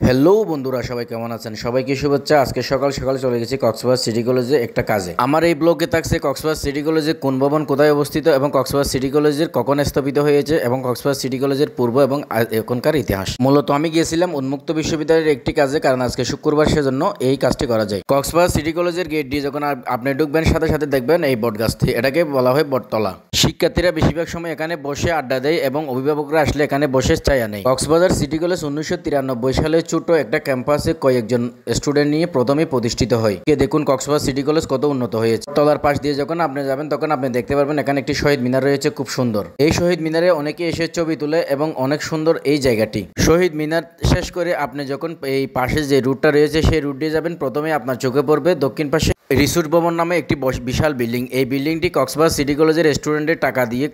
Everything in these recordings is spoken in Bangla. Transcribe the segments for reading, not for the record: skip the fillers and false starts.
হ্যালো বন্ধুরা, সবাই কেমন আছেন? সবাইকে শুভেচ্ছা। আজকে সকাল সকাল চলে গেছি কক্সবাজার সিটি কলেজে একটা কাজে। আমার এই ব্লগে থাকছে কক্সবাজার সিটি কলেজে কোন ভবন কোথায় অবস্থিত এবং কক্সবাজার সিটি কলেজের কখন স্থাপিত হয়েছে এবং কক্সবাজার সিটি কলেজের পূর্ব এবং এখনকার ইতিহাস। মূলত আমি গিয়েছিলাম উন্মুক্ত বিশ্ববিদ্যালয়ের একটি কাজে, কারণ আজকে শুক্রবার, সেজন্য এই কাজটি করা যায়। কক্সবাজার সিটি কলেজের গেট দিয়ে যখন আপনি ঢুকবেন, সাথে সাথে দেখবেন এই বট গাছটি, এটাকে বলা হয় বটতলা। শিক্ষার্থীরা বেশিরভাগ সময় এখানে বসে আড্ডা দেয় এবং অভিভাবকরা আসলে এখানে বসে চায়া নেয়। কক্সবাজার সিটি কলেজ 1993 সালে ছোট একটা ক্যাম্পাসে কয়েকজন স্টুডেন্ট নিয়ে প্রথমে প্রতিষ্ঠিত হয়। দেখুন কক্সবাজার সিটি কলেজ কত উন্নত হয়েছে। তলার পাশ দিয়ে যখন আপনি যাবেন তখন আপনি দেখতে পারবেন এখানে একটি শহীদ মিনার রয়েছে, খুব সুন্দর। এই শহীদ মিনারে অনেকে এসে ছবি তুলে এবং অনেক সুন্দর এই জায়গাটি। শহীদ মিনার শেষ করে আপনি যখন এই পাশে যে রুটটা রয়েছে সেই রুট দিয়ে যাবেন, প্রথমে আপনার চোখে পড়বে দক্ষিণ পাশে রিসোর্ট ভবন নামে একটি বিশাল বিল্ডিং। এই বিল্ডিংটি কক্সবাজার সিটি কলেজের স্টুডেন্টের টাকা দিয়ে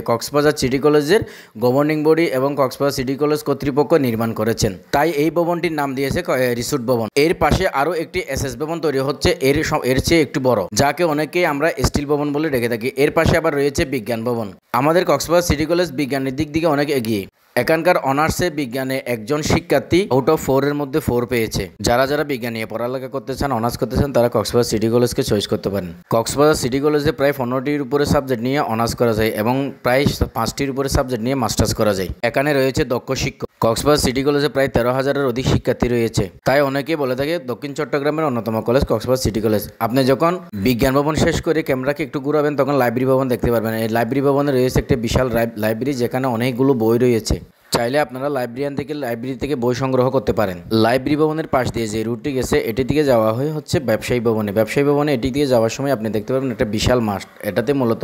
কক্সবাজার সিটি কলেজের গভর্নিং বডি এবং কক্সবাজার সিটি কলেজ কর্তৃপক্ষ নির্মাণ করেছেন। তাই এই ভবনটির নাম দিয়েছে রিসোর্ট ভবন। এর পাশে আরো একটি এসএস ভবন তৈরি হচ্ছে, এর চেয়ে একটু বড়, যাকে অনেকেই আমরা স্টিল ভবন বলে ডেকে থাকি। এর পাশে আবার রয়েছে বিজ্ঞান ভবন। আমাদের কক্সবাজার সিটি কলেজ বিজ্ঞানের দিক থেকে অনেক এগিয়ে। এখানকার অনার্সে বিজ্ঞানে একজন শিক্ষার্থী আউট অফ 4 এর মধ্যে 4 পেয়েছে। যারা বিজ্ঞান নিয়ে পড়ালেখা করতে চান, অনার্স করতে চান, তারা কক্সবাজার সিটি কলেজকে চয়েস করতে পারেন। কক্সবাজার সিটি কলেজে প্রায় 15টির উপরে সাবজেক্ট নিয়ে অনার্স করা যায় এবং প্রায় 5টির উপরে সাবজেক্ট নিয়ে মাস্টার্স করা যায়। এখানে রয়েছে দক্ষ শিক্ষক। কক্সবাজার সিটি কলেজে প্রায় 13,000-এর অধিক শিক্ষার্থী রয়েছে। তাই অনেকেই বলে থাকে দক্ষিণ চট্টগ্রামের অন্যতম কলেজ কক্সবাজার সিটি কলেজ। আপনি যখন বিজ্ঞান ভবন শেষ করে ক্যামেরাকে একটু ঘুরাবেন, তখন লাইব্রেরি ভবন দেখতে পারবেন। এই লাইব্রেরি ভবনে রয়েছে একটি বিশাল লাইব্রেরি, যেখানে অনেকগুলো বই রয়েছে। চাইলে আপনারা লাইব্রেরি থেকে বই সংগ্রহ করতে পারেন। লাইব্রেরি ভবনের পাশ দিয়ে যে রুটটি গেছে, এটি দিকে যাওয়া হচ্ছে ব্যবসায়ী ভবনে। ব্যবসায়ী ভবনে এটি দিয়ে যাওয়ার সময় আপনি দেখতে পাবেন একটা বিশাল মাঠ। এটাতে মূলত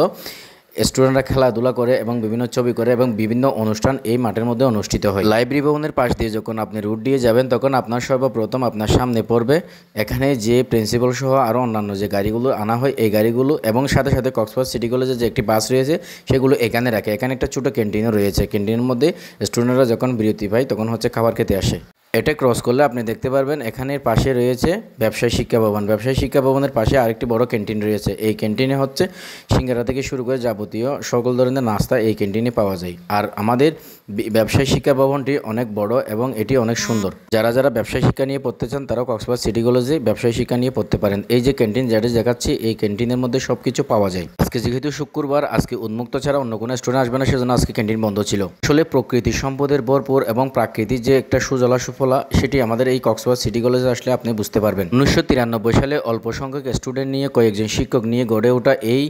স্টুডেন্টরা খেলাধুলা করে এবং বিভিন্ন ছবি করে এবং বিভিন্ন অনুষ্ঠান এই মাঠের মধ্যে অনুষ্ঠিত হয়। লাইব্রেরি ভবনের পাশ দিয়ে যখন আপনি রুট দিয়ে যাবেন, তখন আপনার সর্বপ্রথম আপনার সামনে পড়বে এখানে যে প্রিন্সিপাল সহ আরও অন্যান্য যে গাড়িগুলো আনা হয়, এই গাড়িগুলো, এবং সাথে সাথে কক্সবাজার সিটি কলেজে যে একটি বাস রয়েছে সেগুলো এখানে রাখে। এখানে একটা ছোটো ক্যান্টিনও রয়েছে। ক্যান্টিনের মধ্যে স্টুডেন্টরা যখন বিরতি পায় তখন খাবার খেতে আসে। এটা ক্রস করলে আপনি দেখতে পারবেন এখানের পাশে রয়েছে ব্যবসায়ী শিক্ষা ভবন। ব্যবসায়ী শিক্ষা ভবনের পাশে আরেকটি বড় ক্যান্টিন রয়েছে। এই ক্যান্টিনে সিঙ্গারা থেকে শুরু করে যাবতীয় সকল ধরনের নাস্তা এই ক্যান্টিনে পাওয়া যায়। আর আমাদের ব্যবসায়ী শিক্ষা ভবনটি অনেক বড় এবং এটি অনেক সুন্দর। যারা ব্যবসায়ী শিক্ষা নিয়ে পড়তে চান, তারাও কক্সবাজার সিটি কলেজে ব্যবসায়ী শিক্ষা নিয়ে পড়তে পারেন। এই যে ক্যান্টিন যেটা দেখাচ্ছি, এই ক্যান্টিনের মধ্যে সবকিছু পাওয়া যায়। আজকে যেহেতু শুক্রবার, আজকে উন্মুক্ত ছাড়া অন্য কোনো স্টুডেন্ট আসবে না, সেজন্য আজকে ক্যান্টিন বন্ধ ছিল। আসলে প্রকৃতি সম্পদের ভরপুর এবং প্রাকৃতিক যে একটা সুজলা সুফলা, সেটি আমাদের এই কক্সবাজার সিটি কলেজে আসলে আপনি বুঝতে পারবেন। 1993 সালে অল্প সংখ্যক স্টুডেন্ট নিয়ে, কয়েকজন শিক্ষক নিয়ে গড়ে ওঠা এই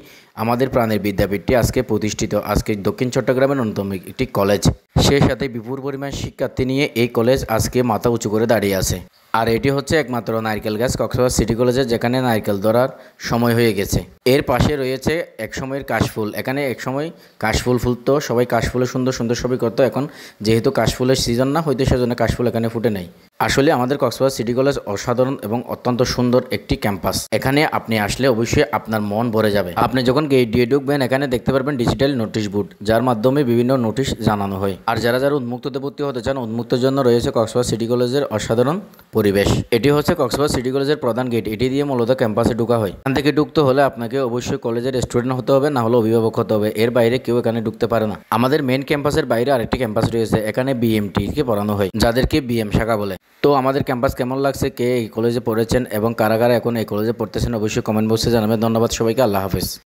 আমাদের প্রাণের বিদ্যাপীঠটি আজকে প্রতিষ্ঠিত। আজকে দক্ষিণ চট্টগ্রামের অন্যতম একটি কলেজ। সেই সাথে বিপুল পরিমাণ শিক্ষার্থী নিয়ে এই কলেজ আজকে মাথা উঁচু করে দাঁড়িয়ে আছে। আর এটি হচ্ছে একমাত্র নারকেল গাছ কক্সবাজার সিটি কলেজে, যেখানে নারকেল ধরার সময় হয়ে গেছে। এর পাশে রয়েছে এক সময়ের কাশফুল। এখানে এক সময় কাশফুল ফুলতো, সবাই কাশফুলে সুন্দর সুন্দর ছবি করতো। এখন যেহেতু কাশফুলের সিজন না, হয়তো সেজন্য কাশফুল এখানে ফুটে নেই। আসলে আমাদের কক্সবাজার সিটি কলেজ অসাধারণ এবং অত্যন্ত সুন্দর একটি ক্যাম্পাস। এখানে আপনি আসলে অবশ্যই আপনার মন ভরে যাবে। আপনি যখন গেট দিয়ে ঢুকবেন, এখানে দেখতে পারবেন ডিজিটাল নোটিশ বোর্ড, যার মাধ্যমে বিভিন্ন নোটিশ জানানো হয়। আর যারা উন্মুক্ততে ভর্তি হতে চান, উন্মুক্তের জন্য রয়েছে কক্সবাজার সিটি কলেজের অসাধারণ পরিবেশ। এটি হচ্ছে কক্সবাজার সিটি কলেজের প্রধান গেট। এটি দিয়ে মূলত ক্যাম্পাসে ঢোকা হয়। এখান থেকে ঢুকতে হলে আপনাকে অবশ্যই কলেজের স্টুডেন্ট হতে হবে, না হলে অভিভাবক হতে হবে। এর বাইরে কেউ এখানে ঢুকতে পারে না। আমাদের মেন ক্যাম্পাসের বাইরে আরেকটি ক্যাম্পাস রয়েছে। এখানে বিএমটি কে পড়ানো হয়, যাদেরকে বিএম শাখা বলে। তো আমাদের ক্যাম্পাস কেমন লাগছে, কে এই কলেজে পড়েছেন এবং কারা কারা এখন এই কলেজে পড়তেছেন, অবশ্যই কমেন্ট বক্সে জানাবেন। ধন্যবাদ সবাইকে। আল্লাহ হাফেজ।